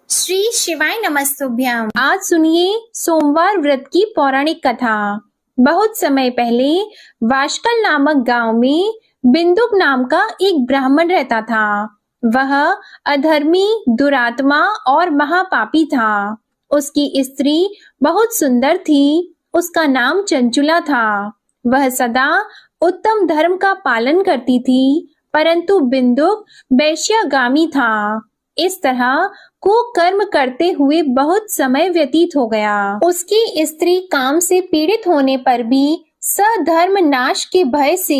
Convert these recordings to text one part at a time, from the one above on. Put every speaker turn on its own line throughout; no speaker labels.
श्री शिवाय नमस्तुभ्यम।
आज सुनिए सोमवार व्रत की पौराणिक कथा। बहुत समय पहले वाशकल नामक गांव में बिंदुक नाम का एक ब्राह्मण रहता था। वह अधर्मी, दुरात्मा और महापापी था। उसकी स्त्री बहुत सुंदर थी। उसका नाम चंचुला था। वह सदा उत्तम धर्म का पालन करती थी, परंतु बिंदुक वैश्यागामी था। इस तरह कुकर्म करते हुए बहुत समय व्यतीत हो गया। उसकी स्त्री काम से पीड़ित होने पर भी सधर्म नाश के भय से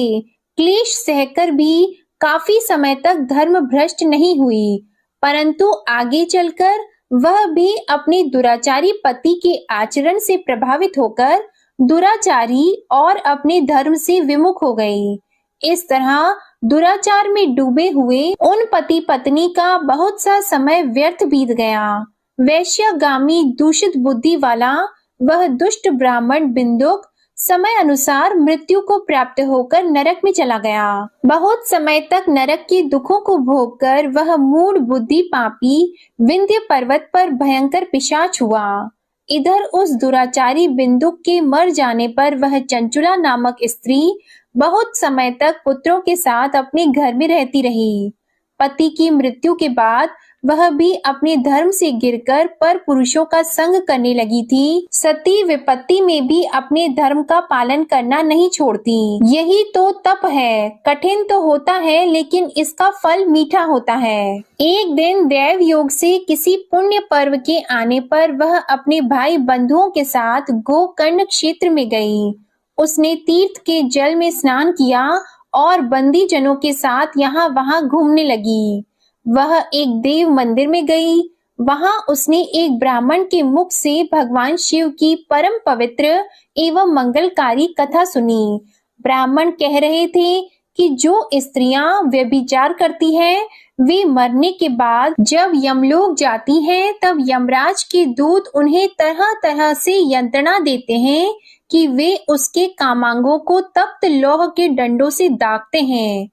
क्लेश सहकर भी काफी समय तक धर्म भ्रष्ट नहीं हुई, परंतु आगे चलकर वह भी अपने दुराचारी पति के आचरण से प्रभावित होकर दुराचारी और अपने धर्म से विमुख हो गई। इस तरह दुराचार में डूबे हुए उन पति पत्नी का बहुत सा समय व्यर्थ बीत गया। वैश्यागामी दूषित बुद्धि वाला वह दुष्ट ब्राह्मण बिंदुक समय अनुसार मृत्यु को प्राप्त होकर नरक में चला गया। बहुत समय तक नरक के दुखों को भोगकर वह मूढ़ बुद्धि पापी विंध्य पर्वत पर भयंकर पिशाच हुआ। इधर उस दुराचारी बिंदुक के मर जाने पर वह चंचुला नामक स्त्री बहुत समय तक पुत्रों के साथ अपने घर में रहती रही। पति की मृत्यु के बाद वह भी अपने धर्म से गिरकर पर पुरुषों का संग करने लगी थी। सती विपत्ति में भी अपने धर्म का पालन करना नहीं छोड़ती। यही तो तप है। कठिन तो होता है, लेकिन इसका फल मीठा होता है। एक दिन दैव योग से किसी पुण्य पर्व के आने पर वह अपने भाई बंधुओं के साथ गोकर्ण क्षेत्र में गई। उसने तीर्थ के जल में स्नान किया और बंदी जनों के साथ यहाँ वहाँ घूमने लगी। वह एक देव मंदिर में गई। वहां उसने एक ब्राह्मण के मुख से भगवान शिव की परम पवित्र एवं मंगलकारी कथा सुनी। ब्राह्मण कह रहे थे कि जो स्त्रियां व्यभिचार करती हैं, वे मरने के बाद जब यमलोक जाती हैं, तब यमराज के दूत उन्हें तरह तरह से यंत्रणा देते हैं कि वे उसके कामांगों को तप्त लौह के डंडों से दागते हैं।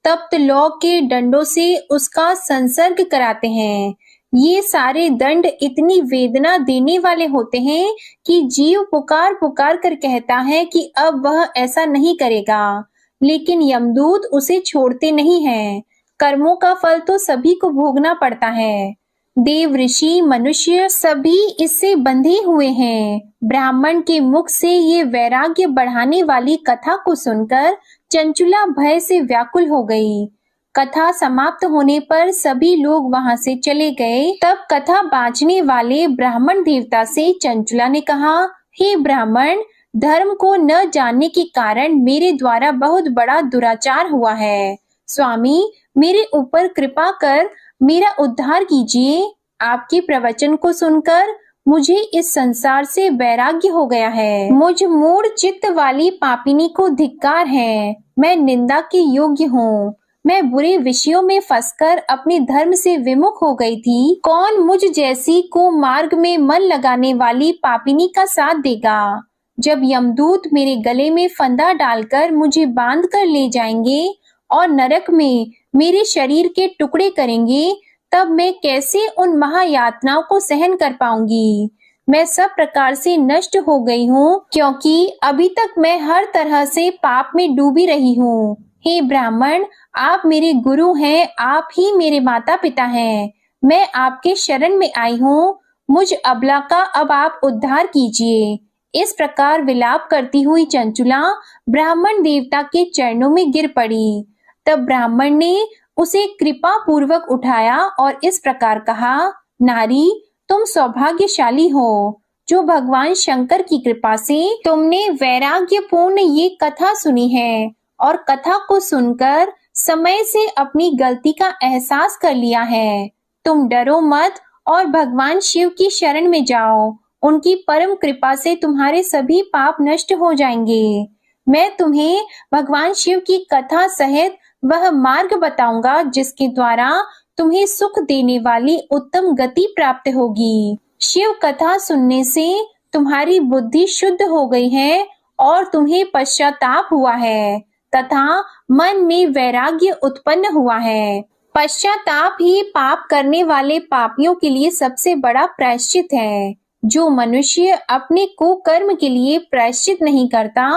तप्त लौह के डंडों से उसका संसर्ग कराते हैं। ये सारे दंड इतनी वेदना देने वाले होते हैं कि जीव पुकार पुकार कर कहता है कि अब वह ऐसा नहीं करेगा, लेकिन यमदूत उसे छोड़ते नहीं हैं। कर्मों का फल तो सभी को भोगना पड़ता है। देव, ऋषि, मनुष्य सभी इससे बंधे हुए हैं। ब्राह्मण के मुख से ये वैराग्य बढ़ाने वाली कथा को सुनकर चंचुला भय से व्याकुल हो गई। कथा समाप्त होने पर सभी लोग वहां से चले गए। तब कथा बांचने वाले ब्राह्मण देवता से चंचुला ने कहा, हे ब्राह्मण, धर्म को न जानने के कारण मेरे द्वारा बहुत बड़ा दुराचार हुआ है। स्वामी, मेरे ऊपर कृपा कर मेरा उद्धार कीजिए। आपके प्रवचन को सुनकर मुझे इस संसार से वैराग्य हो गया है। मुझ मूढ़ चित्त वाली पापिनी को धिक्कार है। मैं निंदा के योग्य हूँ। मैं बुरे विषयों में फंसकर अपने धर्म से विमुख हो गई थी। कौन मुझ जैसी को मार्ग में मन लगाने वाली पापिनी का साथ देगा? जब यमदूत मेरे गले में फंदा डालकर मुझे बांध कर ले जाएंगे और नरक में मेरे शरीर के टुकड़े करेंगे, तब मैं कैसे उन महायातनाओं को सहन कर पाऊंगी? मैं सब प्रकार से नष्ट हो गई हूँ, क्योंकि अभी तक मैं हर तरह से पाप में डूबी रही हूँ। हे ब्राह्मण, आप मेरे गुरु हैं, आप ही मेरे माता पिता हैं। मैं आपके शरण में आई हूँ। मुझ अबला का अब आप उद्धार कीजिए। इस प्रकार विलाप करती हुई चंचुला ब्राह्मण देवता के चरणों में गिर पड़ी। तब ब्राह्मण ने उसे कृपा पूर्वक उठाया और इस प्रकार कहा, नारी, तुम सौभाग्यशाली हो, जो भगवान शंकर की कृपा से तुमने वैराग्यपूर्ण ये कथा सुनी है और कथा को सुनकर समय से अपनी गलती का एहसास कर लिया है। तुम डरो मत और भगवान शिव की शरण में जाओ। उनकी परम कृपा से तुम्हारे सभी पाप नष्ट हो जाएंगे। मैं तुम्हें भगवान शिव की कथा सहित वह मार्ग बताऊंगा जिसके द्वारा तुम्हें सुख देने वाली उत्तम गति प्राप्त होगी। शिव कथा सुनने से तुम्हारी बुद्धि शुद्ध हो गई है और तुम्हें पश्चाताप हुआ है तथा मन में वैराग्य उत्पन्न हुआ है। पश्चाताप ही पाप करने वाले पापियों के लिए सबसे बड़ा प्रायश्चित है। जो मनुष्य अपने कुकर्म के लिए प्रायश्चित नहीं करता,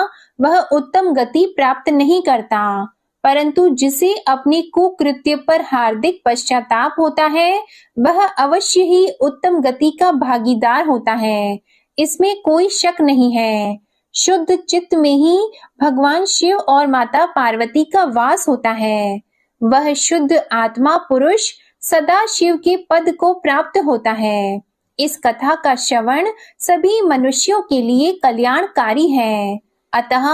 वह उत्तम गति प्राप्त नहीं करता, परंतु जिसे अपने कुकृत्य पर हार्दिक पश्चाताप होता है, वह अवश्य ही उत्तम गति का भागीदार होता है। इसमें कोई शक नहीं है। शुद्ध चित्त में ही भगवान शिव और माता पार्वती का वास होता है। वह शुद्ध आत्मा पुरुष सदा शिव के पद को प्राप्त होता है। इस कथा का श्रवण सभी मनुष्यों के लिए कल्याणकारी है, अतः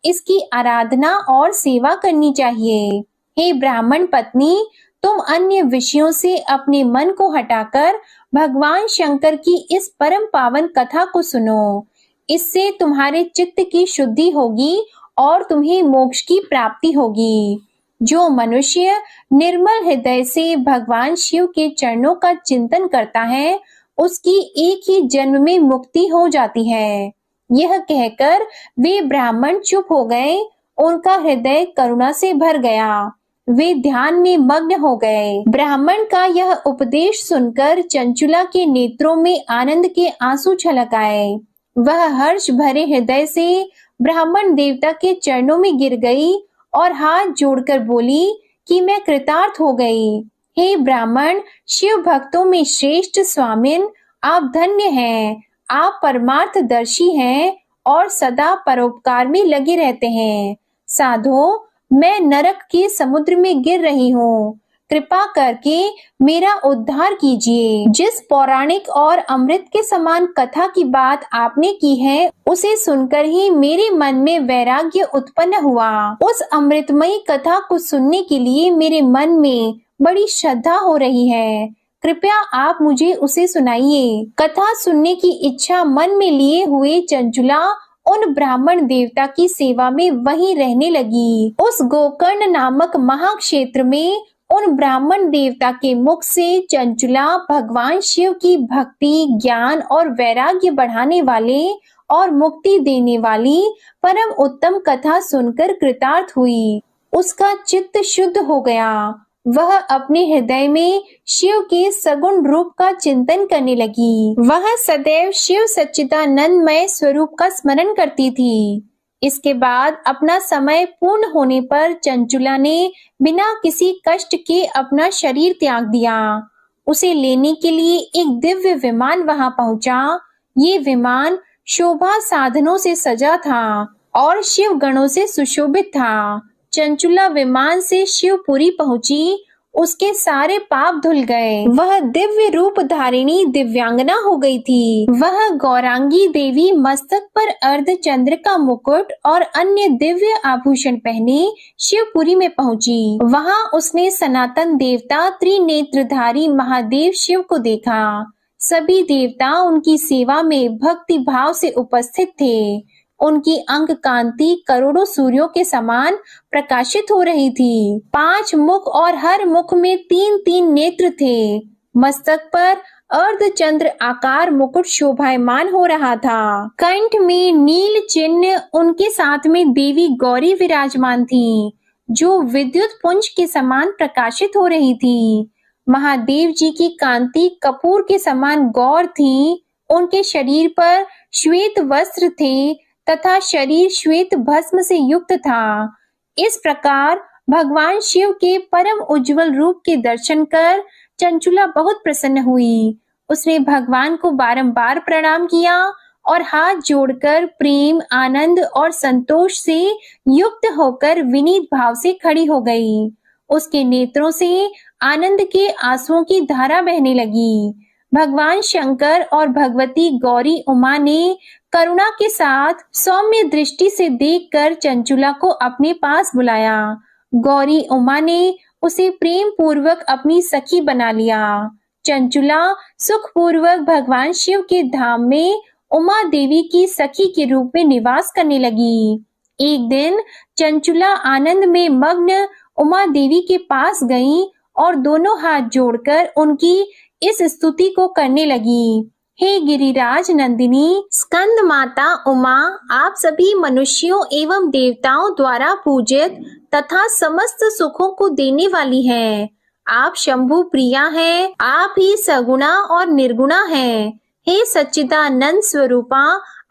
इसकी आराधना और सेवा करनी चाहिए। हे ब्राह्मण पत्नी, तुम अन्य विषयों से अपने मन को हटाकर भगवान शंकर की इस परम पावन कथा को सुनो। इससे तुम्हारे चित्त की शुद्धि होगी और तुम्हें मोक्ष की प्राप्ति होगी। जो मनुष्य निर्मल हृदय से भगवान शिव के चरणों का चिंतन करता है, उसकी एक ही जन्म में मुक्ति हो जाती है। यह कहकर वे ब्राह्मण चुप हो गए। उनका हृदय करुणा से भर गया। वे ध्यान में मग्न हो गए। ब्राह्मण का यह उपदेश सुनकर चंचुला के नेत्रों में आनंद के आंसू छलक आए। वह हर्ष भरे हृदय से ब्राह्मण देवता के चरणों में गिर गई और हाथ जोड़कर बोली कि मैं कृतार्थ हो गई। हे ब्राह्मण, शिव भक्तों में श्रेष्ठ स्वामिन, आप धन्य हैं। आप परमार्थदर्शी हैं और सदा परोपकार में लगे रहते हैं। साधो, मैं नरक के समुद्र में गिर रही हूँ। कृपा करके मेरा उद्धार कीजिए। जिस पौराणिक और अमृत के समान कथा की बात आपने की है, उसे सुनकर ही मेरे मन में वैराग्य उत्पन्न हुआ। उस अमृतमयी कथा को सुनने के लिए मेरे मन में बड़ी श्रद्धा हो रही है। कृपया आप मुझे उसे सुनाइए। कथा सुनने की इच्छा मन में लिए हुए चंचुला उन ब्राह्मण देवता की सेवा में वहीं रहने लगी। उस गोकर्ण नामक महाक्षेत्र में उन ब्राह्मण देवता के मुख से चंचुला भगवान शिव की भक्ति, ज्ञान और वैराग्य बढ़ाने वाले और मुक्ति देने वाली परम उत्तम कथा सुनकर कृतार्थ हुई। उसका चित्त शुद्ध हो गया। वह अपने हृदय में शिव के सगुण रूप का चिंतन करने लगी। वह सदैव शिव सच्चिदानंदमय स्वरूप का स्मरण करती थी। इसके बाद अपना समय पूर्ण होने पर चंचुला ने बिना किसी कष्ट के अपना शरीर त्याग दिया। उसे लेने के लिए एक दिव्य विमान वहां पहुंचा। ये विमान शोभा साधनों से सजा था और शिव गणों से सुशोभित था। चंचुला विमान से शिवपुरी पहुंची। उसके सारे पाप धुल गए। वह दिव्य रूप धारिणी दिव्यांगना हो गई थी। वह गौरांगी देवी मस्तक पर अर्धचंद्र का मुकुट और अन्य दिव्य आभूषण पहने शिवपुरी में पहुंची। वहां उसने सनातन देवता त्रिनेत्रधारी महादेव शिव को देखा। सभी देवता उनकी सेवा में भक्ति भाव से उपस्थित थे। उनकी अंग कांति करोड़ों सूर्यों के समान प्रकाशित हो रही थी। 5 मुख और हर मुख में 3-3 नेत्र थे। मस्तक पर अर्धचंद्र आकार मुकुट शोभायमान हो रहा था। कंठ में नील चिन्ह, उनके साथ में देवी गौरी विराजमान थी, जो विद्युत पुंज के समान प्रकाशित हो रही थी। महादेव जी की कांति कपूर के समान गौर थी। उनके शरीर पर श्वेत वस्त्र थे तथा शरीर श्वेत भस्म से युक्त था। इस प्रकार भगवान शिव के परम उज्जवल रूप के दर्शन कर चंचुला बहुत प्रसन्न हुई। उसने भगवान को बारंबार प्रणाम किया और हाथ जोड़कर प्रेम, आनंद और संतोष से युक्त होकर विनीत भाव से खड़ी हो गई। उसके नेत्रों से आनंद के आंसुओं की धारा बहने लगी। भगवान शंकर और भगवती गौरी उमा ने करुणा के साथ सौम्य दृष्टि से देखकर चंचुला को अपने पास बुलाया। गौरी उमा ने उसे प्रेम पूर्वक अपनी सखी बना लिया। चंचुला सुख पूर्वक भगवान शिव के धाम में उमा देवी की सखी के रूप में निवास करने लगी। एक दिन चंचुला आनंद में मग्न उमा देवी के पास गई और दोनों हाथ जोड़कर उनकी इस स्तुति को करने लगी। हे गिरिराज नंदिनी, स्कंद माता उमा, आप सभी मनुष्यों एवं देवताओं द्वारा पूजित तथा समस्त सुखों को देने वाली हैं। आप शंभु प्रिया हैं, आप ही सगुणा और निर्गुणा हैं। हे सच्चिदानंद स्वरूपा,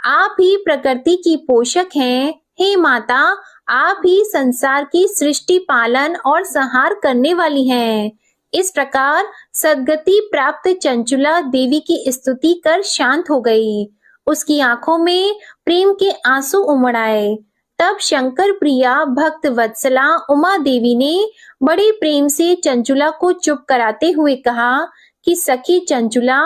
आप ही प्रकृति की पोषक हैं। हे माता, आप ही संसार की सृष्टि पालन और संहार करने वाली हैं। इस प्रकार सद्गति प्राप्त चंचुला देवी की स्तुति कर शांत हो गई। उसकी आंखों में प्रेम के आंसू उमड़ आए। तब शंकर प्रिया भक्त वत्सला उमा देवी ने बड़े प्रेम से चंचुला को चुप कराते हुए कहा कि सखी चंचुला,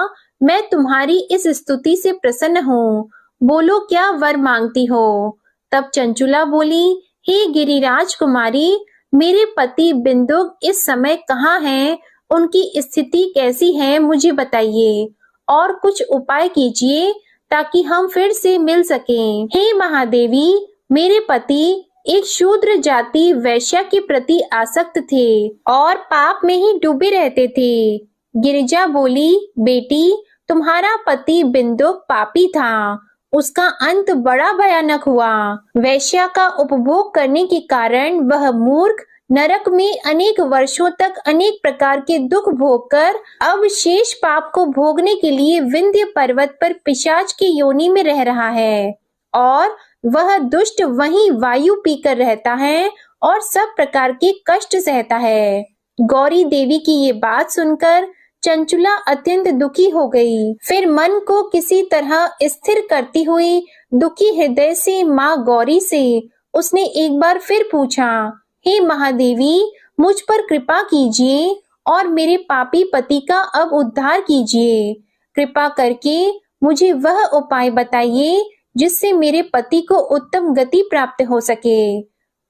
मैं तुम्हारी इस स्तुति से प्रसन्न हूँ। बोलो, क्या वर मांगती हो? तब चंचुला बोली, हे गिरिराज कुमारी, मेरे पति बिंदुक इस समय कहाँ हैं? उनकी स्थिति कैसी है, मुझे बताइए और कुछ उपाय कीजिए ताकि हम फिर से मिल सकें। हे महादेवी, मेरे पति एक शूद्र जाति वैश्या के प्रति आसक्त थे और पाप में ही डूबे रहते थे। गिरिजा बोली, बेटी, तुम्हारा पति बिंदुक पापी था। उसका अंत बड़ा भयानक हुआ। वैश्या का उपभोग करने के कारण वह मूर्ख नरक में अनेक वर्षों तक अनेक प्रकार के दुख भोगकर अब शेष पाप को भोगने के लिए विंध्य पर्वत पर पिशाच की योनि में रह रहा है और वह दुष्ट वहीं वायु पीकर रहता है और सब प्रकार के कष्ट सहता है। गौरी देवी की ये बात सुनकर चंचुला अत्यंत दुखी हो गई। फिर मन को किसी तरह स्थिर करती हुई दुखी हृदय से माँ गौरी से उसने एक बार फिर पूछा, हे महादेवी, मुझ पर कृपा कीजिए और मेरे पापी पति का अब उद्धार कीजिए। कृपा करके मुझे वह उपाय बताइए जिससे मेरे पति को उत्तम गति प्राप्त हो सके।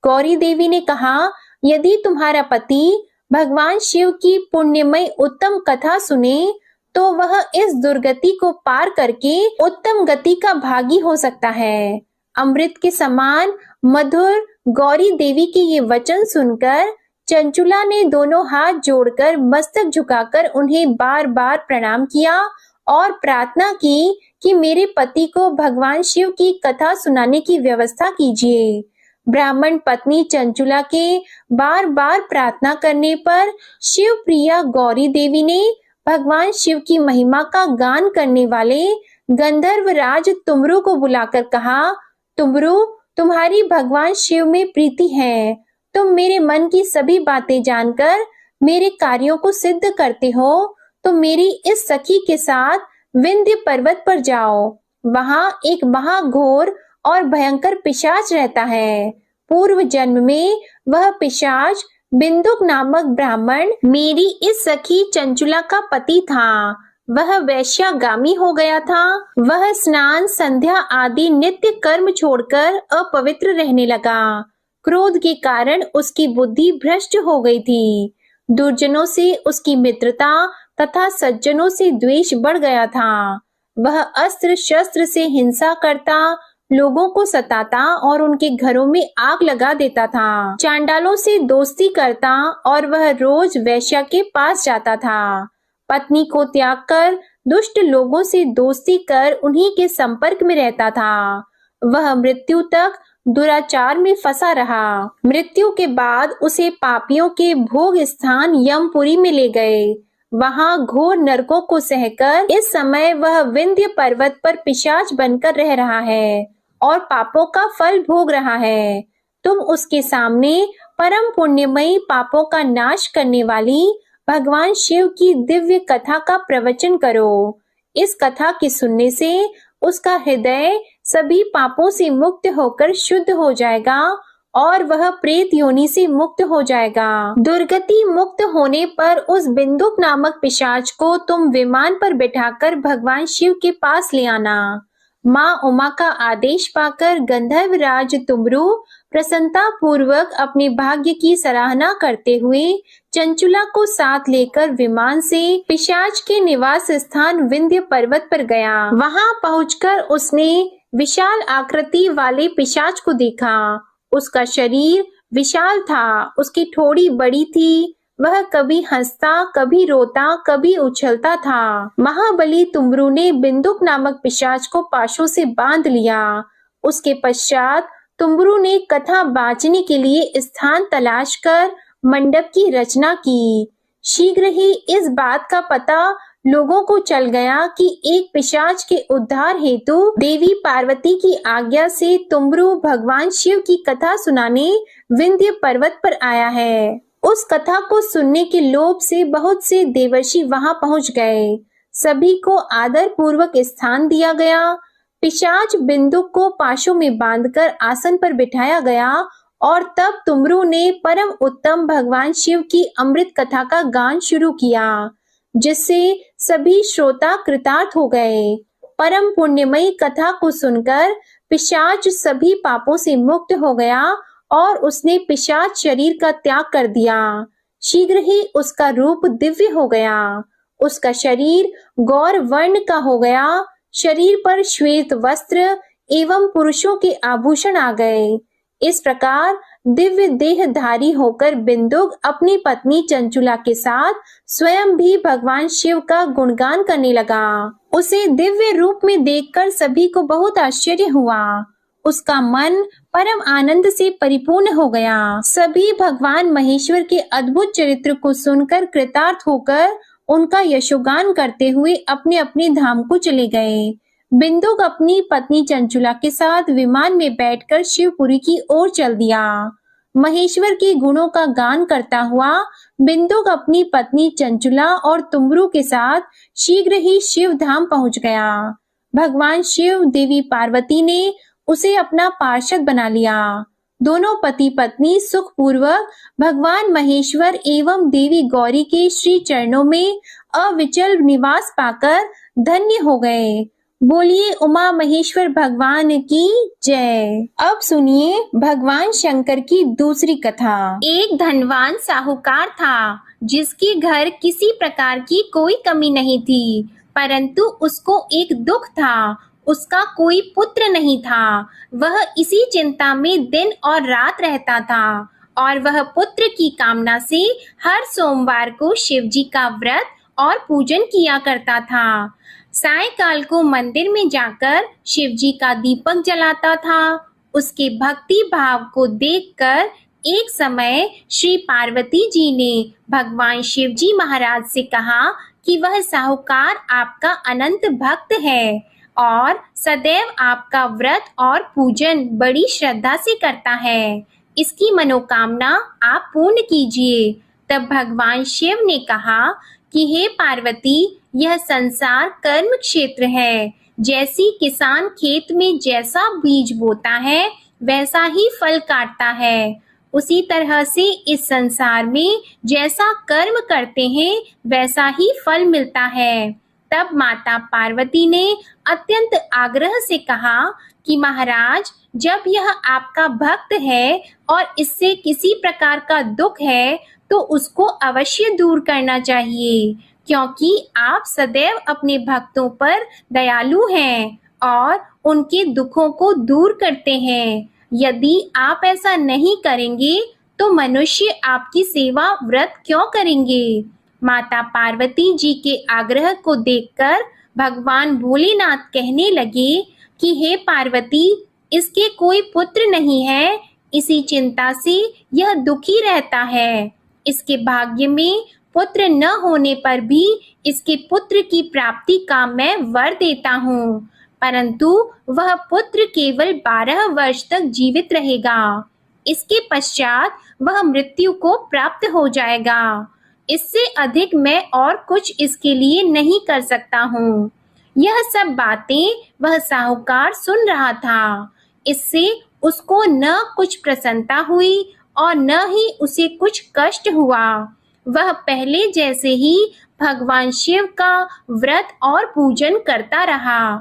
गौरी देवी ने कहा, यदि तुम्हारा पति भगवान शिव की पुण्यमय उत्तम कथा सुने तो वह इस दुर्गति को पार करके उत्तम गति का भागी हो सकता है। अमृत के समान मधुर गौरी देवी के ये वचन सुनकर चंचुला ने दोनों हाथ जोड़कर मस्तक झुकाकर उन्हें बार बार प्रणाम किया और प्रार्थना की कि मेरे पति को भगवान शिव की कथा सुनाने की व्यवस्था कीजिए। ब्राह्मण पत्नी चंचुला के बार बार प्रार्थना करने पर शिव प्रिया गौरी देवी ने भगवान शिव की महिमा का गान करने वाले गंधर्व राज तुमरु को बुलाकर कहा, तुमरु, तुम्हारी भगवान शिव में प्रीति है। तुम मेरे मन की सभी बातें जानकर मेरे कार्यों को सिद्ध करते हो, तो मेरी इस सखी के साथ विंध्य पर्वत पर जाओ। वहां एक महाघोर और भयंकर पिशाच रहता है। पूर्व जन्म में वह पिशाच बिंदुक नामक ब्राह्मण मेरी इस सखी चंचुला का पति था। वह वैश्यागामी हो गया था। वह स्नान, संध्या आदि नित्य कर्म छोड़कर अपवित्र रहने लगा। क्रोध के कारण उसकी बुद्धि भ्रष्ट हो गई थी। दुर्जनों से उसकी मित्रता तथा सज्जनों से द्वेष बढ़ गया था। वह अस्त्र शस्त्र से हिंसा करता, लोगों को सताता और उनके घरों में आग लगा देता था। चांडालों से दोस्ती करता और वह रोज वैश्या के पास जाता था। पत्नी को त्याग कर दुष्ट लोगों से दोस्ती कर उन्हीं के संपर्क में रहता था। वह मृत्यु तक दुराचार में फंसा रहा। मृत्यु के बाद उसे पापियों के भोग स्थान यमपुरी में ले गए। वहां घोर नरकों को सहकर इस समय वह विंध्य पर्वत पर पिशाच बनकर रह रहा है और पापों का फल भोग रहा है। तुम उसके सामने परम पुण्यमयी पापों का नाश करने वाली भगवान शिव की दिव्य कथा का प्रवचन करो। इस कथा के सुनने से उसका हृदय सभी पापों से मुक्त होकर शुद्ध हो जाएगा और वह प्रेत योनि से मुक्त हो जाएगा। दुर्गति मुक्त होने पर उस बिंदुक नामक पिशाच को तुम विमान पर बिठाकर भगवान शिव के पास ले आना। माँ उमा का आदेश पाकर गंधर्व राज तुमरु प्रसन्नता पूर्वक अपने भाग्य की सराहना करते हुए चंचुला को साथ लेकर विमान से पिशाच के निवास स्थान विंध्य पर्वत पर गया। वहां पहुंचकर उसने विशाल आकृति वाले पिशाच को देखा। उसका शरीर विशाल था, उसकी ठोड़ी बड़ी थी। वह कभी हंसता, कभी रोता, कभी उछलता था। महाबली तुमरु ने बिंदुक नामक पिशाच को पाशों से बांध लिया। उसके पश्चात तुमरु ने कथा बांचने के लिए स्थान तलाश कर मंडप की रचना की। शीघ्र ही इस बात का पता लोगों को चल गया कि एक पिशाच के उद्धार हेतु देवी पार्वती की आज्ञा से तुमरू भगवान शिव की कथा सुनाने विंध्य पर्वत पर आया है। उस कथा को सुनने के लोभ से बहुत से देवर्षि वहां पहुंच गए। सभी को आदर पूर्वक स्थान दिया गया। पिशाच बिंदुक को पाशों में बांधकर आसन पर बिठाया गया और तब तुमरू ने परम उत्तम भगवान शिव की अमृत कथा का गान शुरू किया, जिससे सभी श्रोता कृतार्थ हो गए। परम पुण्यमयी कथा को सुनकर पिशाच सभी पापों से मुक्त हो गया और उसने पिशाच शरीर का त्याग कर दिया। शीघ्र ही उसका रूप दिव्य हो गया। उसका शरीर गौर वर्ण का हो गया। शरीर पर श्वेत वस्त्र एवं पुरुषों के आभूषण आ गए। इस प्रकार दिव्य देहधारी होकर बिंदुक अपनी पत्नी चंचुला के साथ स्वयं भी भगवान शिव का गुणगान करने लगा। उसे दिव्य रूप में देखकर सभी को बहुत आश्चर्य हुआ। उसका मन परम आनंद से परिपूर्ण हो गया। सभी भगवान महेश्वर के अद्भुत चरित्र को सुनकर कृतार्थ होकर उनका यशोगान करते हुए अपने अपने धाम को चले गए। बिंदुक अपनी पत्नी चंचुला के साथ विमान में बैठकर शिवपुरी की ओर चल दिया। महेश्वर के गुणों का गान करता हुआ बिंदुक अपनी पत्नी चंचुला और तुमरू के साथ शीघ्र ही शिव धाम पहुंच गया। भगवान शिव देवी पार्वती ने उसे अपना पार्षद बना लिया। दोनों पति पत्नी सुखपूर्वक भगवान महेश्वर एवं देवी गौरी के श्री चरणों में अविचल निवास पाकर धन्य हो गए। बोलिए उमा महेश्वर भगवान की जय। अब सुनिए भगवान शंकर की दूसरी कथा।
एक धनवान साहूकार था, जिसके घर किसी प्रकार की कोई कमी नहीं थी, परंतु उसको एक दुख था। उसका कोई पुत्र नहीं था। वह इसी चिंता में दिन और रात रहता था और वह पुत्र की कामना से हर सोमवार को शिवजी का व्रत और पूजन किया करता था। सायंकाल को मंदिर में जाकर शिवजी का दीपक जलाता था। उसके भक्ति भाव को देखकर एक समय श्री पार्वती जी ने भगवान शिवजी महाराज से कहा कि वह साहूकार आपका अनंत भक्त है और सदैव आपका व्रत और पूजन बड़ी श्रद्धा से करता है। इसकी मनोकामना आप पूर्ण कीजिए। तब भगवान शिव ने कहा कि हे पार्वती, यह संसार कर्म क्षेत्र है। जैसी किसान खेत में जैसा बीज बोता है वैसा ही फल काटता है, उसी तरह से इस संसार में जैसा कर्म करते हैं वैसा ही फल मिलता है। तब माता पार्वती ने अत्यंत आग्रह से कहा कि महाराज, जब यह आपका भक्त है और इससे किसी प्रकार का दुख है तो उसको अवश्य दूर करना चाहिए, क्योंकि आप सदैव अपने भक्तों पर दयालु हैं और उनके दुखों को दूर करते हैं। यदि आप ऐसा नहीं करेंगे तो मनुष्य आपकी सेवा व्रत क्यों करेंगे? माता पार्वती जी के आग्रह को देखकर भगवान भोलेनाथ कहने लगे कि हे पार्वती, इसके कोई पुत्र नहीं है, इसी चिंता से यह दुखी रहता है। इसके भाग्य में पुत्र न होने पर भी इसके पुत्र की प्राप्ति का मैं वर देता हूँ, परंतु वह पुत्र केवल 12 वर्ष तक जीवित रहेगा। इसके पश्चात वह मृत्यु को प्राप्त हो जाएगा। इससे अधिक मैं और कुछ इसके लिए नहीं कर सकता हूँ। यह सब बातें वह साहूकार सुन रहा था। इससे उसको न कुछ प्रसन्नता हुई और न ही उसे कुछ कष्ट हुआ। वह पहले जैसे ही भगवान शिव का व्रत और पूजन करता रहा।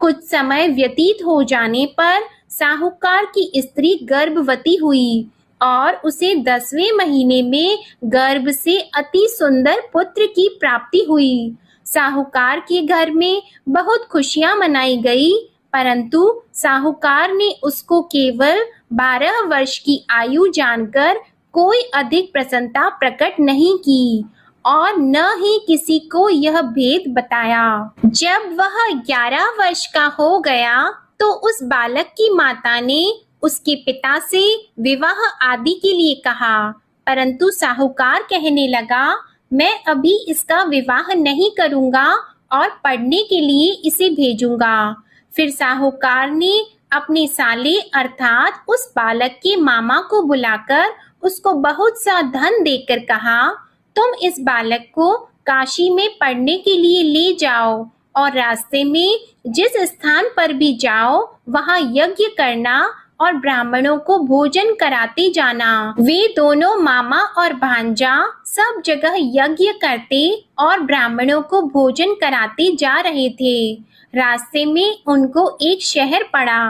कुछ समय व्यतीत हो जाने पर साहूकार की स्त्री गर्भवती हुई और उसे 10वें महीने में गर्भ से अति सुंदर पुत्र की प्राप्ति हुई। साहूकार के घर में बहुत खुशियां मनाई गई, परंतु साहूकार ने उसको केवल 12 वर्ष की आयु जानकर कोई अधिक प्रसन्नता प्रकट नहीं की और न ही किसी को यह भेद बताया। जब वह 11 वर्ष का हो गया तो उस बालक की माता ने उसके पिता से विवाह आदि के लिए कहा, परंतु साहूकार कहने लगा मैं अभी इसका विवाह नहीं करूंगा और पढ़ने के लिए इसे भेजूंगा। फिर साहूकार ने अपने साले अर्थात उस बालक के मामा को बुलाकर उसको बहुत सा धन देकर कहा, तुम इस बालक को काशी में पढ़ने के लिए ले जाओ और रास्ते में जिस स्थान पर भी जाओ वहां यज्ञ करना और ब्राह्मणों को भोजन कराते जाना। वे दोनों मामा और भांजा सब जगह यज्ञ करते और ब्राह्मणों को भोजन कराते जा रहे थे। रास्ते में उनको एक शहर पड़ा।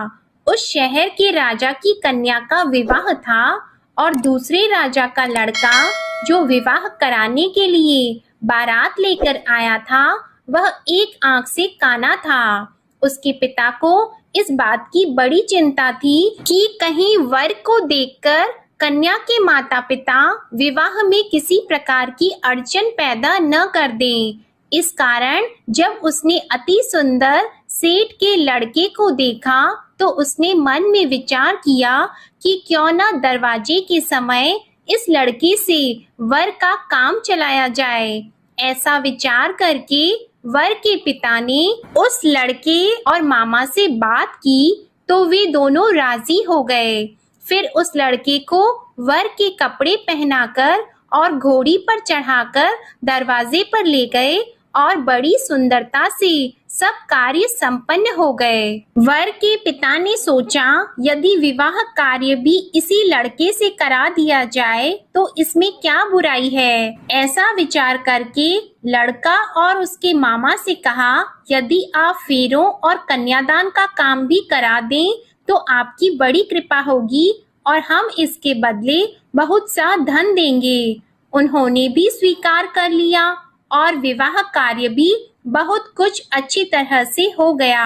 उस शहर के राजा की कन्या का विवाह था और दूसरे राजा का लड़का जो विवाह कराने के लिए बारात लेकर आया था वह एक आंख से काना था। उसके पिता को इस बात की बड़ी चिंता थी कि कहीं वर को देखकर कन्या के माता पिता विवाह में किसी प्रकार की अड़चन पैदा न कर दें। इस कारण जब उसने अति सुंदर सेठ के लड़के को देखा तो उसने मन में विचार किया कि क्यों न दरवाजे के समय इस लड़के से वर का काम चलाया जाए। ऐसा विचार करके वर के पिता ने उस लड़के और मामा से बात की तो वे दोनों राजी हो गए। फिर उस लड़के को वर के कपड़े पहनाकर और घोड़ी पर चढ़ाकर दरवाजे पर ले गए और बड़ी सुंदरता से सब कार्य संपन्न हो गए। वर के पिता ने सोचा यदि विवाह कार्य भी इसी लड़के से करा दिया जाए तो इसमें क्या बुराई है। ऐसा विचार करके लड़का और उसके मामा से कहा, यदि आप फेरों और कन्यादान का काम भी करा दें तो आपकी बड़ी कृपा होगी और हम इसके बदले बहुत सा धन देंगे। उन्होंने भी स्वीकार कर लिया और विवाह कार्य भी बहुत कुछ अच्छी तरह से हो गया।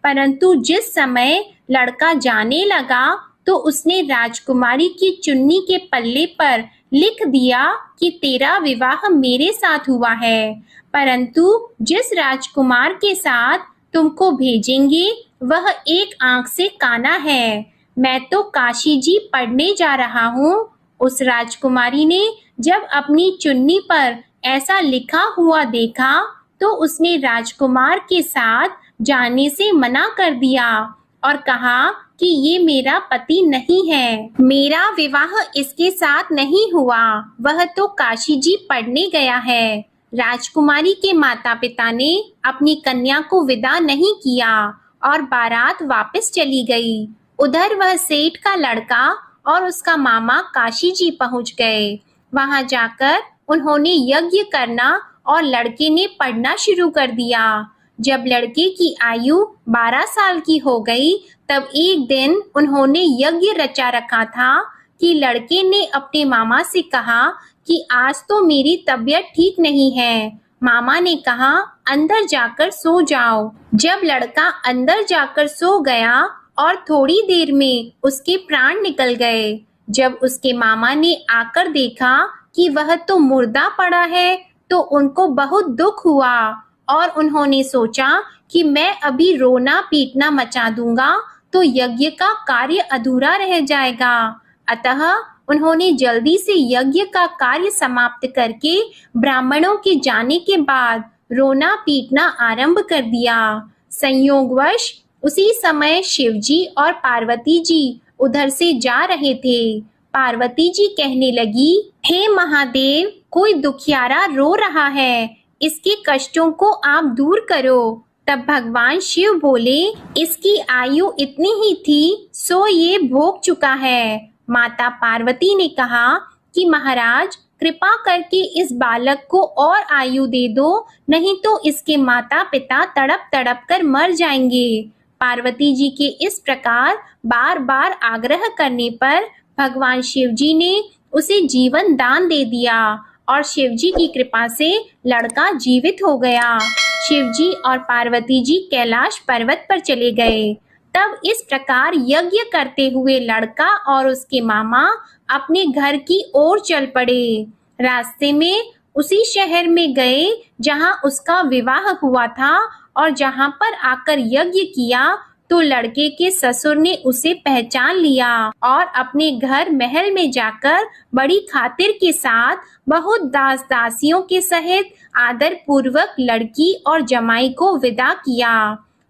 परंतु जिस समय लड़का जाने लगा तो उसने राजकुमारी की चुन्नी के पल्ले पर लिख दिया कि तेरा विवाह मेरे साथ हुआ है, परंतु जिस राजकुमार के साथ तुमको भेजेंगे वह एक आंख से काना है। मैं तो काशी जी पढ़ने जा रहा हूँ। उस राजकुमारी ने जब अपनी चुन्नी पर ऐसा लिखा हुआ देखा तो उसने राजकुमार के साथ जाने से मना कर दिया और कहा कि ये मेरा पति नहीं है, मेरा विवाह इसके साथ नहीं हुआ, वह तो काशी जी पढ़ने गया है। राजकुमारी के माता पिता ने अपनी कन्या को विदा नहीं किया और बारात वापस चली गई। उधर वह सेठ का लड़का और उसका मामा काशी जी पहुंच गए। वहां जाकर उन्होंने यज्ञ करना और लड़के ने पढ़ना शुरू कर दिया। जब लड़के की आयु 12 साल की हो गई तब एक दिन उन्होंने यज्ञ रचा रखा था कि लड़के ने अपने मामा से कहा कि आज तो मेरी तबीयत ठीक नहीं है। मामा ने कहा अंदर जाकर सो जाओ। जब लड़का अंदर जाकर सो गया और थोड़ी देर में उसके प्राण निकल गए। जब उसके मामा ने आकर देखा कि वह तो मुर्दा पड़ा है तो उनको बहुत दुख हुआ और उन्होंने सोचा कि मैं अभी रोना पीटना मचा दूंगा तो यज्ञ का कार्य अधूरा रह जाएगा। अतः उन्होंने जल्दी से यज्ञ का कार्य समाप्त करके ब्राह्मणों के जाने के बाद रोना पीटना आरंभ कर दिया। संयोगवश उसी समय शिवजी और पार्वती जी उधर से जा रहे थे। पार्वती जी कहने लगी, हे महादेव, कोई दुखियारा रो रहा है, इसके कष्टों को आप दूर करो। तब भगवान शिव बोले, इसकी आयु इतनी ही थी सो ये भोग चुका है। माता पार्वती ने कहा कि महाराज कृपा करके इस बालक को और आयु दे दो, नहीं तो इसके माता पिता तड़प तड़प कर मर जाएंगे। पार्वती जी के इस प्रकार बार बार आग्रह करने पर भगवान शिवजी ने उसे जीवन दान दे दिया और शिवजी की कृपा से लड़का जीवित हो गया। शिवजी और पार्वती जी कैलाश पर्वत पर चले गए। तब इस प्रकार यज्ञ करते हुए लड़का और उसके मामा अपने घर की ओर चल पड़े। रास्ते में उसी शहर में गए जहां उसका विवाह हुआ था और जहां पर आकर यज्ञ किया तो लड़के के ससुर ने उसे पहचान लिया और अपने घर महल में जाकर बड़ी खातिर के साथ बहुत दास दासियों के सहित आदर पूर्वक लड़की और जमाई को विदा किया।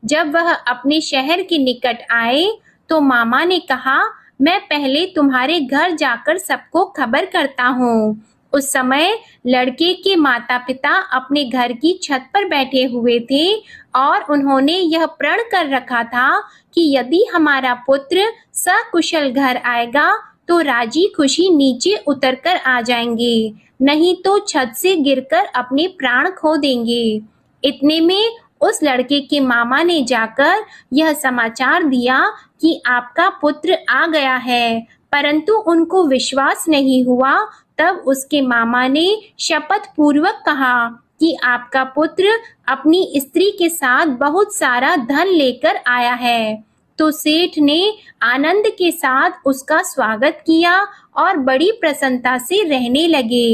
जब वह अपने शहर के निकट आए तो मामा ने कहा, मैं पहले तुम्हारे घर जाकर सबको खबर करता हूँ। उस समय लड़के के माता पिता अपने घर की छत पर बैठे हुए थे और उन्होंने यह प्रण कर रखा था कि यदि हमारा पुत्र सकुशल घर आएगा तो राजी खुशी नीचे उतरकर आ जाएंगे, नहीं तो छत से गिरकर अपने प्राण खो देंगे। इतने में उस लड़के के मामा ने जाकर यह समाचार दिया कि आपका पुत्र आ गया है, परंतु उनको विश्वास नहीं हुआ। तब उसके मामा ने शपथ पूर्वक कहा कि आपका पुत्र अपनी स्त्री के साथ बहुत सारा धन लेकर आया है। तो सेठ ने आनंद के साथ उसका स्वागत किया और बड़ी प्रसन्नता से रहने लगे।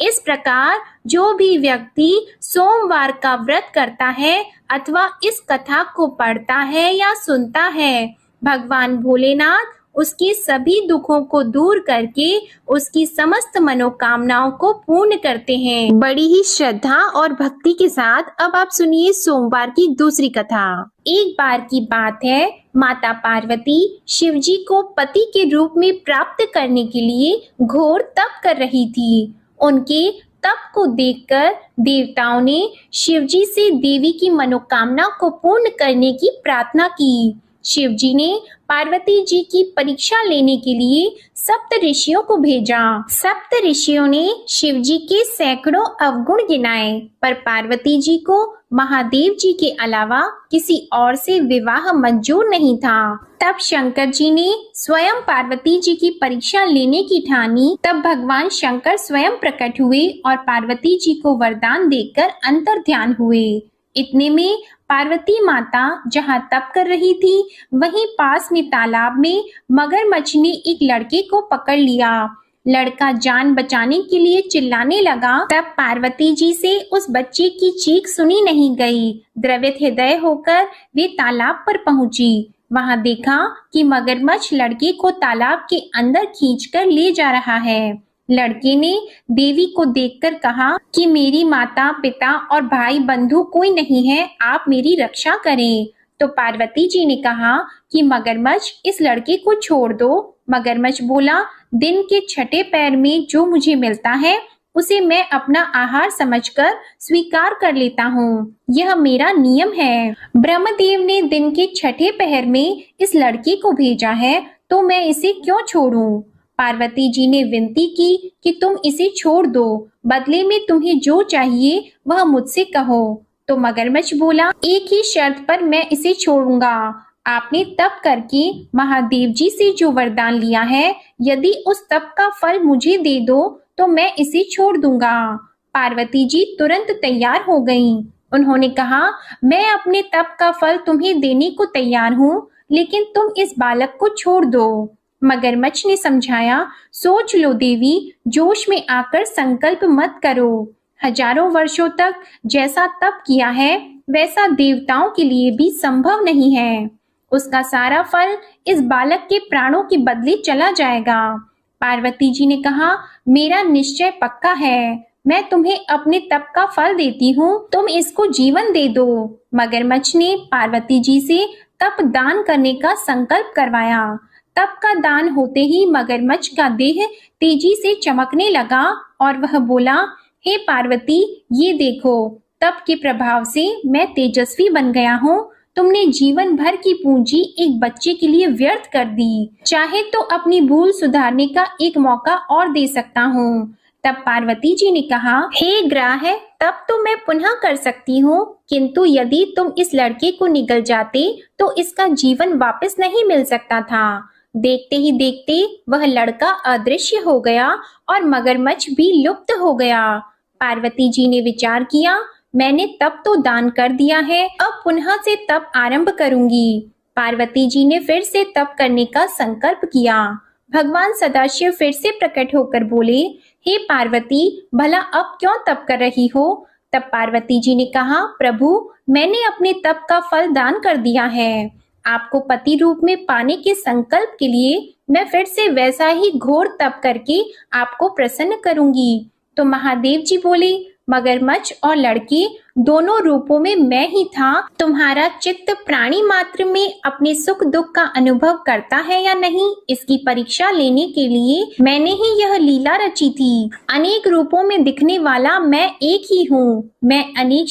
इस प्रकार जो भी व्यक्ति सोमवार का व्रत करता है अथवा इस कथा को पढ़ता है या सुनता है, भगवान भोलेनाथ उसके सभी दुखों को दूर करके उसकी समस्त मनोकामनाओं को पूर्ण करते हैं।
बड़ी ही श्रद्धा और भक्ति के साथ अब आप सुनिए सोमवार की दूसरी कथा।
एक बार की बात है, माता पार्वती शिवजी को पति के रूप में प्राप्त करने के लिए घोर तप कर रही थी। उनके तप को देखकर देवताओं ने शिवजी से देवी की मनोकामना को पूर्ण करने की प्रार्थना की। शिवजी ने पार्वती जी की परीक्षा लेने के लिए सप्त ऋषियों को भेजा। सप्त ऋषियों ने शिवजी के सैकड़ों अवगुण गिनाए, पर पार्वती जी को महादेव जी के अलावा किसी और से विवाह मंजूर नहीं था। तब शंकर जी ने स्वयं पार्वती जी की परीक्षा लेने की ठानी। तब भगवान शंकर स्वयं प्रकट हुए और पार्वती जी को वरदान देकर अंतर्ध्यान हुए। इतने में पार्वती माता जहाँ तप कर रही थी, वहीं पास में तालाब में मगरमच्छ ने एक लड़के को पकड़ लिया। लड़का जान बचाने के लिए चिल्लाने लगा। तब पार्वती जी से उस बच्चे की चीख सुनी नहीं गई। द्रवित हृदय होकर वे तालाब पर पहुंची। वहां देखा कि मगरमच्छ लड़के को तालाब के अंदर खींचकर ले जा रहा है। लड़के ने देवी को देखकर कहा कि मेरी माता पिता और भाई बंधु कोई नहीं है, आप मेरी रक्षा करें। तो पार्वती जी ने कहा कि मगरमच्छ इस लड़के को छोड़ दो। मगरमच्छ बोला, दिन के छठे पैर में जो मुझे मिलता है उसे मैं अपना आहार समझकर स्वीकार कर लेता हूँ, यह मेरा नियम है। ब्रह्मदेव ने दिन के छठे पहर में इस लड़के को भेजा है, तो मैं इसे क्यों छोड़ूं? पार्वती जी ने विनती की कि तुम इसे छोड़ दो, बदले में तुम्हें जो चाहिए वह मुझसे कहो। तो मगरमच्छ बोला, एक ही शर्त पर मैं इसे छोड़ूंगा। आपने तप करके महादेव जी से जो वरदान लिया है, यदि उस तप का फल मुझे दे दो तो मैं इसे छोड़ दूंगा। पार्वती जी तुरंत तैयार हो गईं। उन्होंने कहा, मैं अपने तप का फल तुम्हें देने को तैयार हूँ, लेकिन तुम इस बालक को छोड़ दो। मगरमच्छ ने समझाया, सोच लो देवी, जोश में आकर संकल्प मत करो। हजारों वर्षों तक जैसा तप किया है वैसा देवताओं के लिए भी संभव नहीं है। उसका सारा फल इस बालक के प्राणों के बदले चला जाएगा। पार्वती जी ने कहा, मेरा निश्चय पक्का है, मैं तुम्हें अपने तप का फल देती हूँ, तुम इसको जीवन दे दो। मगरमच्छ ने पार्वती जी से तप दान करने का संकल्प करवाया। तप का दान होते ही मगरमच्छ का देह तेजी से चमकने लगा और वह बोला, हे पार्वती, ये देखो, तप के प्रभाव से मैं तेजस्वी बन गया हूँ। तुमने जीवन भर की पूंजी एक बच्चे के लिए व्यर्थ कर दी। चाहे तो अपनी भूल सुधारने का एक मौका और दे सकता हूँ। तब पार्वती जी ने कहा, हे ग्राह, तब तो मैं पुनः कर सकती हूँ, किंतु यदि तुम इस लड़के को निगल जाते तो इसका जीवन वापस नहीं मिल सकता था। देखते ही देखते वह लड़का अदृश्य हो गया और मगरमच्छ भी लुप्त हो गया। पार्वती जी ने विचार किया, मैंने तप तो दान कर दिया है, अब पुनः से तप आरंभ करूंगी। पार्वती जी ने फिर से तप करने का संकल्प किया। भगवान सदाशिव फिर से प्रकट होकर बोले, हे पार्वती, भला अब क्यों तप कर रही हो? तब पार्वती जी ने कहा, प्रभु, मैंने अपने तप का फल दान कर दिया है। आपको पति रूप में पाने के संकल्प के लिए मैं फिर से वैसा ही घोर तप करके आपको प्रसन्न करूंगी। तो महादेव जी बोले, मगरमच्छ और लड़के दोनों रूपों में मैं ही था। तुम्हारा चित्त प्राणी मात्र में अपने सुख दुख का अनुभव करता है या नहीं, इसकी परीक्षा लेने के लिए मैंने ही यह लीला रची थी। अनेक रूपों में दिखने वाला मैं एक ही हूँ। मैं अनेक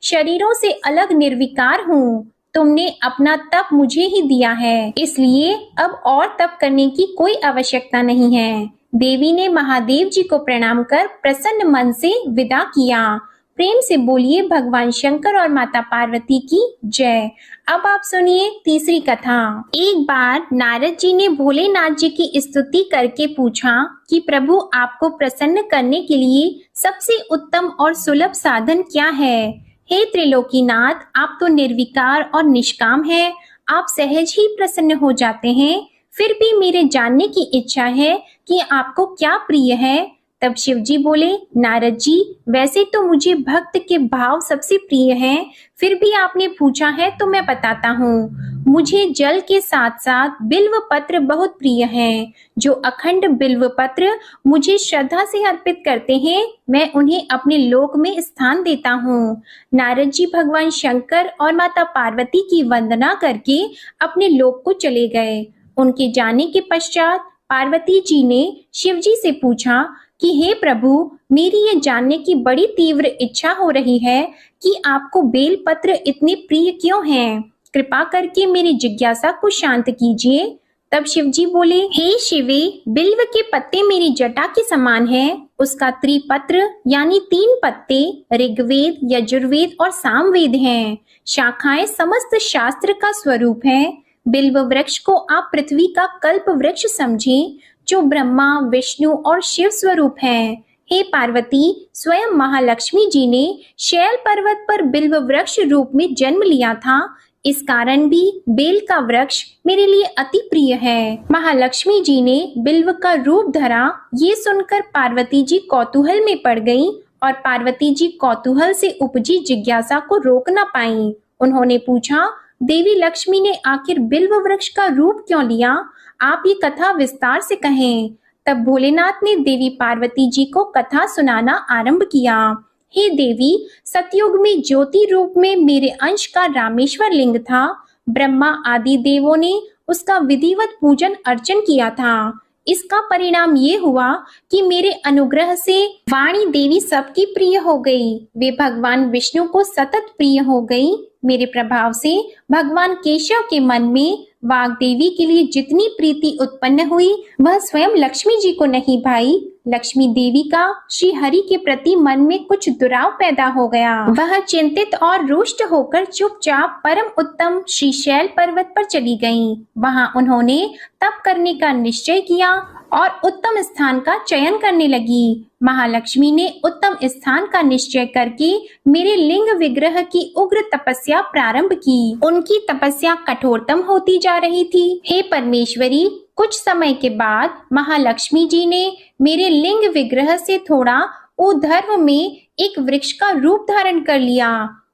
शरीरों से अलग निर्विकार हूँ। तुमने अपना तप मुझे ही दिया है, इसलिए अब और तप करने की कोई आवश्यकता नहीं है। देवी ने महादेव जी को प्रणाम कर प्रसन्न मन से विदा किया। प्रेम से बोलिए भगवान शंकर और माता पार्वती की जय। अब आप सुनिए तीसरी कथा। एक बार नारद जी ने भोलेनाथ जी की स्तुति करके पूछा कि प्रभु, आपको प्रसन्न करने के लिए सबसे उत्तम और सुलभ साधन क्या है? हे त्रिलोकीनाथ, आप तो निर्विकार और निष्काम हैं। आप सहज ही प्रसन्न हो जाते हैं। फिर भी मेरे जानने की इच्छा है कि आपको क्या प्रिय है। तब शिव जी बोले, नारद जी, वैसे तो मुझे भक्त के भाव सबसे प्रिय हैं, फिर भी आपने पूछा है तो मैं बताता हूँ। मुझे जल के साथ साथ बिल्व पत्र बहुत प्रिय हैं। जो अखंड बिल्व पत्र मुझे श्रद्धा से अर्पित करते हैं, मैं उन्हें अपने लोक में स्थान देता हूँ। नारद जी भगवान शंकर और माता पार्वती की वंदना करके अपने लोक को चले गए। उनके जाने के पश्चात पार्वती जी ने शिव जी से पूछा कि हे प्रभु, मेरी ये जानने की बड़ी तीव्र इच्छा हो रही है कि आपको बेल पत्र इतने प्रिय क्यों हैं? कृपा करके मेरी जिज्ञासा को शांत कीजिए। तब शिव जी बोले, हे शिवे, बिल्व के पत्ते मेरी जटा के समान हैं। उसका त्रिपत्र यानी 3 पत्ते ऋग्वेद, यजुर्वेद और सामवेद हैं। शाखाएं समस्त शास्त्र का स्वरूप है। बिल्व वृक्ष को आप पृथ्वी का कल्प वृक्ष समझें, जो ब्रह्मा, विष्णु और शिव स्वरूप है। हे पार्वती, स्वयं महालक्ष्मी जी ने शैल पर्वत पर बिल्व वृक्ष रूप में जन्म लिया था। इस कारण भी बेल का वृक्ष मेरे लिए अति प्रिय है। महालक्ष्मी जी ने बिल्व का रूप धरा, ये सुनकर पार्वती जी कौतूहल में पड़ गईं और पार्वती जी कौतूहल से उपजी जिज्ञासा को रोक न पाईं। उन्होंने पूछा, देवी लक्ष्मी ने आखिर बिल्व वृक्ष का रूप क्यों लिया? आप ये कथा विस्तार से कहें। तब भोलेनाथ ने देवी पार्वती जी को कथा सुनाना आरंभ किया। हे देवी, सतयुग में ज्योति रूप में मेरे अंश का रामेश्वर लिंग था। ब्रह्मा आदि देवों ने उसका विधिवत पूजन अर्चन किया था। इसका परिणाम ये हुआ कि मेरे अनुग्रह से वाणी देवी सबकी प्रिय हो गई। वे भगवान विष्णु को सतत प्रिय हो गई। मेरे प्रभाव से भगवान केशव के मन में वाग देवी के लिए जितनी प्रीति उत्पन्न हुई, वह स्वयं लक्ष्मी जी को नहीं भाई। लक्ष्मी देवी का श्री हरि के प्रति मन में कुछ दुराव पैदा हो गया। वह चिंतित और रुष्ट होकर चुपचाप परम उत्तम श्री शैल पर्वत पर चली गईं। वहां उन्होंने तप करने का निश्चय किया और उत्तम स्थान का चयन करने लगी। महालक्ष्मी ने उत्तम स्थान का निश्चय करके मेरे लिंग विग्रह की उग्र तपस्या प्रारंभ की। उनकी तपस्या कठोरतम होती जा रही थी। हे परमेश्वरी, कुछ समय के बाद महालक्ष्मी जी ने मेरे लिंग विग्रह से थोड़ा ऊर्ध्व में एक वृक्ष का रूप धारण कर लिया।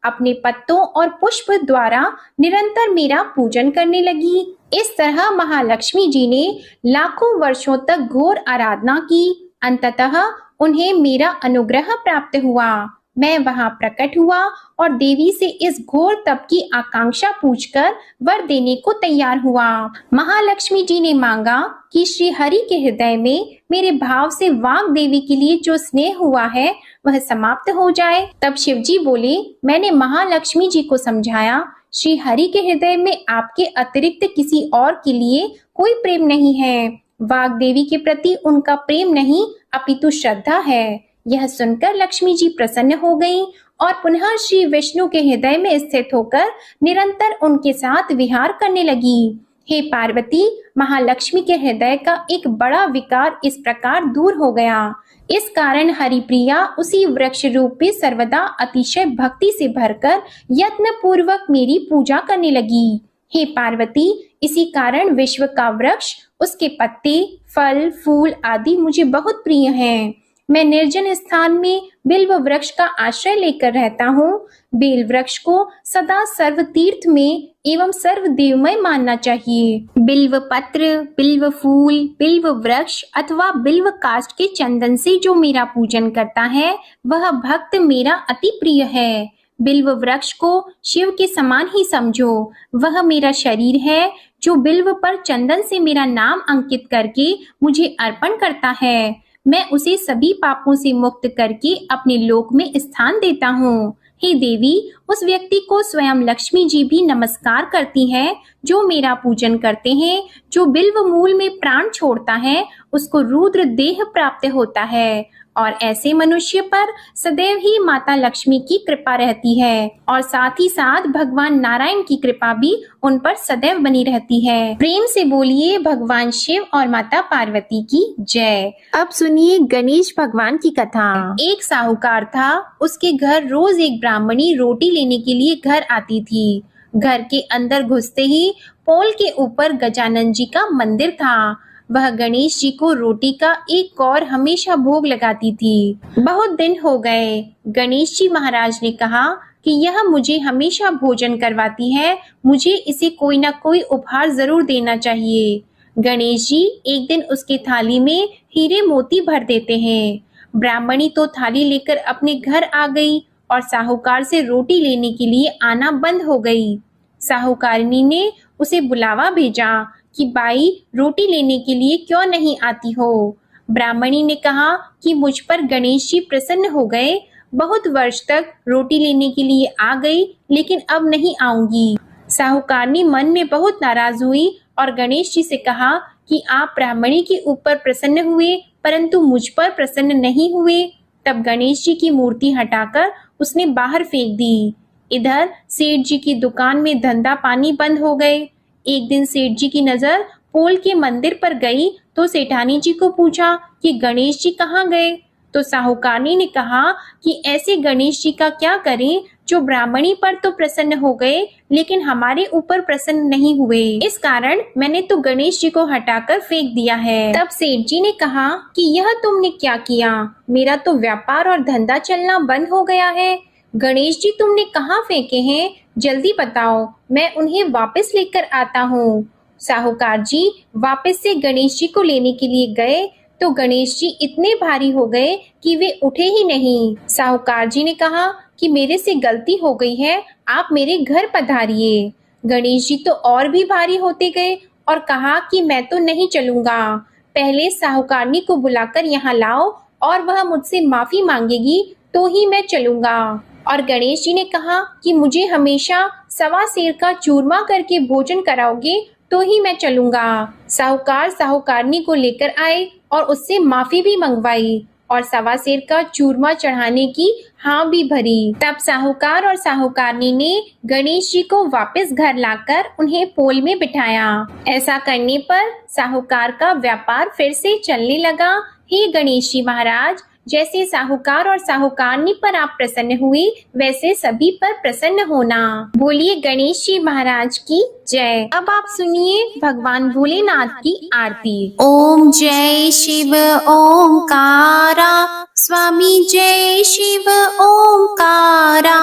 अपने पत्तों और पुष्प द्वारा निरंतर मेरा पूजन करने लगी। इस तरह महालक्ष्मी जी ने लाखों वर्षों तक घोर आराधना की। अंततः उन्हें मेरा अनुग्रह प्राप्त हुआ। मैं वहां प्रकट हुआ और देवी से इस घोर तप की आकांक्षा पूछकर वर देने को तैयार हुआ। महालक्ष्मी जी ने मांगा कि श्री हरि के हृदय में मेरे भाव से वाग देवी के लिए जो स्नेह हुआ है वह समाप्त हो जाए। तब शिव जी बोले, मैंने महालक्ष्मी जी को समझाया, श्री हरि के हृदय में आपके अतिरिक्त किसी और के लिए कोई प्रेम नहीं है। वाग देवी के प्रति उनका प्रेम नहीं अपितु श्रद्धा है। यह सुनकर लक्ष्मी जी प्रसन्न हो गईं और पुनः श्री विष्णु के हृदय में स्थित होकर निरंतर उनके साथ विहार करने लगी। हे पार्वती, महालक्ष्मी के हृदय का एक बड़ा विकार इस प्रकार दूर हो गया। इस कारण हरिप्रिया उसी वृक्ष रूप में सर्वदा अतिशय भक्ति से भरकर यत्न पूर्वक मेरी पूजा करने लगी। हे पार्वती, इसी कारण विश्व का वृक्ष, उसके पत्ते, फल, फूल आदि मुझे बहुत प्रिय हैं।
मैं निर्जन स्थान में बिल्व वृक्ष का आश्रय लेकर रहता हूँ। बेल वृक्ष को सदा सर्व तीर्थ में एवं सर्व देवमय मानना चाहिए।
बिल्व पत्र, बिल्व फूल, बिल्व वृक्ष अथवा बिल्व काष्ठ के चंदन से जो मेरा पूजन करता है वह भक्त मेरा अति प्रिय है। बिल्व वृक्ष को शिव के समान ही समझो। वह मेरा शरीर है जो बिल्व पर चंदन से मेरा नाम अंकित करके मुझे अर्पण करता है। मैं उसे सभी पापों से मुक्त करके अपने लोक में स्थान देता हूँ। हे देवी, उस व्यक्ति को स्वयं लक्ष्मी जी भी नमस्कार करती है जो मेरा पूजन करते हैं। जो बिल्व मूल में प्राण छोड़ता है उसको रुद्र देह प्राप्त होता है और ऐसे मनुष्य पर सदैव ही माता लक्ष्मी की कृपा रहती है और साथ ही साथ भगवान नारायण की कृपा भी उन पर सदैव बनी रहती है। प्रेम से बोलिए भगवान शिव और माता पार्वती की जय।
अब सुनिए गणेश भगवान की कथा।
एक साहूकार था, उसके घर रोज एक ब्राह्मणी रोटी लेने के लिए घर आती थी। घर के अंदर घुसते ही पोल के ऊपर गजानन जी का मंदिर था। वह गणेश जी को रोटी का एक कौर हमेशा भोग लगाती थी। बहुत दिन हो गए। गणेश जी महाराज ने कहा कि यह मुझे हमेशा भोजन करवाती है, मुझे इसे कोई ना कोई उपहार जरूर देना चाहिए। गणेश जी एक दिन उसके थाली में हीरे मोती भर देते हैं। ब्राह्मणी तो थाली लेकर अपने घर आ गई और साहूकार से रोटी लेने के लिए आना बंद हो गई। साहूकारनी ने उसे बुलावा भेजा कि बाई, रोटी लेने के लिए क्यों नहीं आती हो। ब्राह्मणी ने कहा कि मुझ पर गणेश जी प्रसन्न हो गए, बहुत वर्ष तक रोटी लेने के लिए आ गई लेकिन अब नहीं आऊंगी। साहूकारनी मन में बहुत नाराज हुई और गणेश जी से कहा कि आप ब्राह्मणी के ऊपर प्रसन्न हुए परंतु मुझ पर प्रसन्न नहीं हुए। तब गणेश जी की मूर्ति हटाकर उसने बाहर फेंक दी। इधर सेठ जी की दुकान में धंधा पानी बंद हो गए। एक दिन सेठ जी की नजर पोल के मंदिर पर गई तो सेठानी जी को पूछा कि गणेश जी कहाँ गए। तो साहूकारनी ने कहा कि ऐसे गणेश जी का क्या करें जो ब्राह्मणी पर तो प्रसन्न हो गए लेकिन हमारे ऊपर प्रसन्न नहीं हुए। इस कारण मैंने तो गणेश जी को हटाकर फेंक दिया है। तब सेठ जी ने कहा कि यह तुमने क्या किया, मेरा तो व्यापार और धंधा चलना बंद हो गया है। गणेश जी तुमने कहाँ फेंके हैं, जल्दी बताओ, मैं उन्हें वापस लेकर आता हूँ। साहूकार जी वापस से गणेश जी को लेने के लिए गए तो गणेश जी इतने भारी हो गए कि वे उठे ही नहीं। साहूकार जी ने कहा कि मेरे से गलती हो गई है, आप मेरे घर पधारिए। गणेश जी तो और भी भारी होते गए और कहा कि मैं तो नहीं चलूंगा, पहले साहूकारनी को बुलाकर यहाँ लाओ और वह मुझसे माफी मांगेगी तो ही मैं चलूंगा। और गणेश जी ने कहा कि मुझे हमेशा सवा सेर का चूरमा करके भोजन कराओगे तो ही मैं चलूंगा। साहूकार साहूकारनी को लेकर आए और उससे माफी भी मंगवाई और सवा सेर का चूरमा चढ़ाने की हाँ भी भरी। तब साहूकार और साहूकारनी ने गणेश जी को वापस घर लाकर उन्हें पोल में बिठाया। ऐसा करने पर साहूकार का व्यापार फिर से चलने लगा। हे गणेश जी महाराज, जैसे साहूकार और साहूकारनी पर आप प्रसन्न हुए वैसे सभी पर प्रसन्न होना। बोलिए गणेश जी महाराज की जय। अब आप सुनिए भगवान भोलेनाथ की आरती।
ओम जय शिव ओंकारा, स्वामी जय शिव ओंकारा।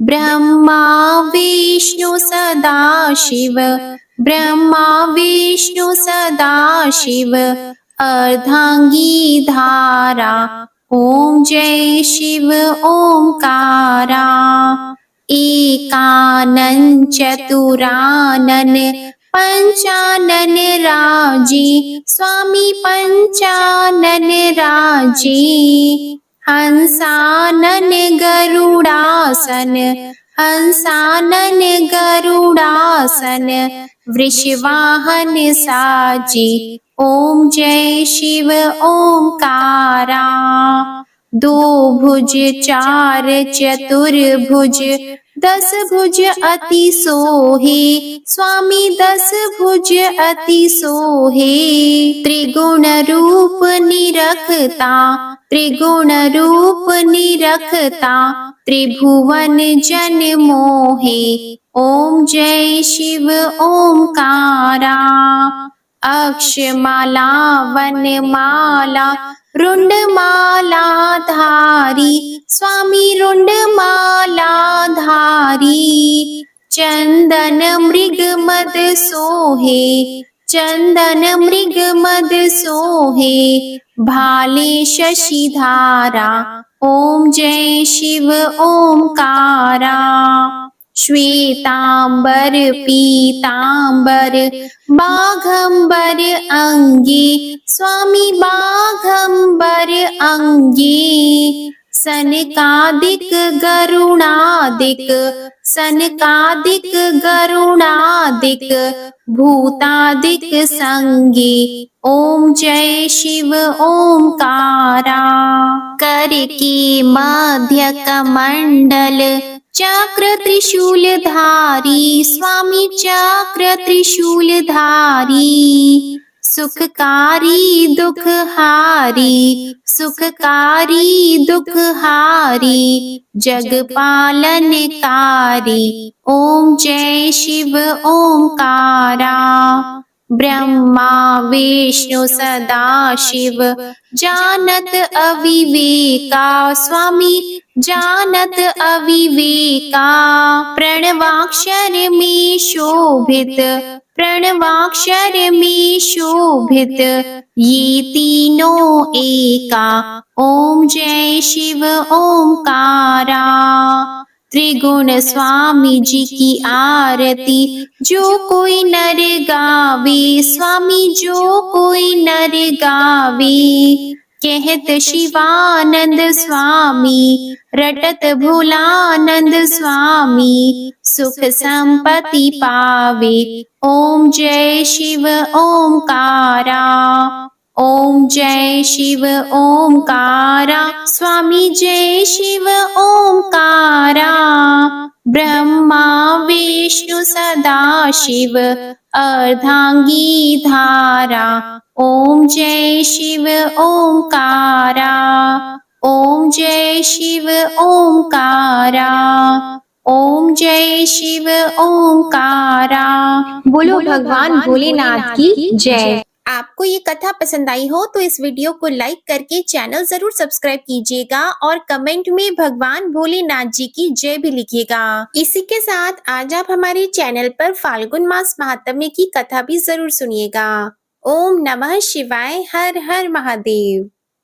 ब्रह्मा विष्णु सदा शिव, ब्रह्मा विष्णु सदा शिव, अर्धांगी धारा। ओम जय शिव ओंकारा। एकानन चतुरानन पंचानन राजी, स्वामी पंचानन राजी। हंसानन गरुड़ासन, हंसानन गरुड़ासन, वृषवाहन साजी। ओम जय शिव ओंकारा। दो भुज चार चतुर्भुज, दस भुज अति सोहे, स्वामी दस भुज अति सोहे। त्रिगुण रूप निरखता, त्रिगुण रूप निरखता, त्रिभुवन जन मोहे। ओम जय शिव ओंकारा। अक्षमाला वनमाला
रुंडमालाधारी स्वामी रुंडमालाधारी चंदन मृग मद सोहे चंदन मृग मद सोहे भाले शशिधारा ओम जय शिव ओंकारा श्वेतांबर पीतांबर बाघंबर अंगी स्वामी बाघंबर अंगी सनकादिक गरुणादिक सनकादिक गरुणादिक भूतादिक संगी ओम जय शिव ओंकारा कर की मध्य कमंडल चक्र त्रिशूलधारी स्वामी चक्र त्रिशूलधारी सुखकारी दुखहारी सुखकारी दुखहारी जग पालनकारी ओम जय शिव ओंकारा ब्रह्मा विष्णु सदा शिव जानत अविवेका स्वामी जानत अविवेका प्रणवाक्षर में शोभित प्रणवाक्षर में शोभित ये तीनों एका ओम जय शिव ओंकारा त्रिगुण स्वामी जी की आरती जो कोई नर गावे स्वामी जो कोई नर गावे कहत शिवानंद स्वामी रटत भोलानंद स्वामी सुख संपत्ति पावे ओम जय शिव ओंकारा ओम जय शिव ओंकारा स्वामी जय शिव ओंकारा ब्रह्मा विष्णु सदा शिव अर्धांगी धारा ओम जय शिव ओंकारा ओम जय शिव ओंकारा ओम जय शिव ओंकारा।
बोलो भगवान भोलेनाथ की जय।
आपको ये कथा पसंद आई हो तो इस वीडियो को लाइक करके चैनल जरूर सब्सक्राइब कीजिएगा और कमेंट में भगवान भोलेनाथ जी की जय भी लिखिएगा। इसी के साथ आज आप हमारे चैनल पर फाल्गुन मास महात्म्य की कथा भी जरूर सुनिएगा। ओम नमः शिवाय। हर हर महादेव।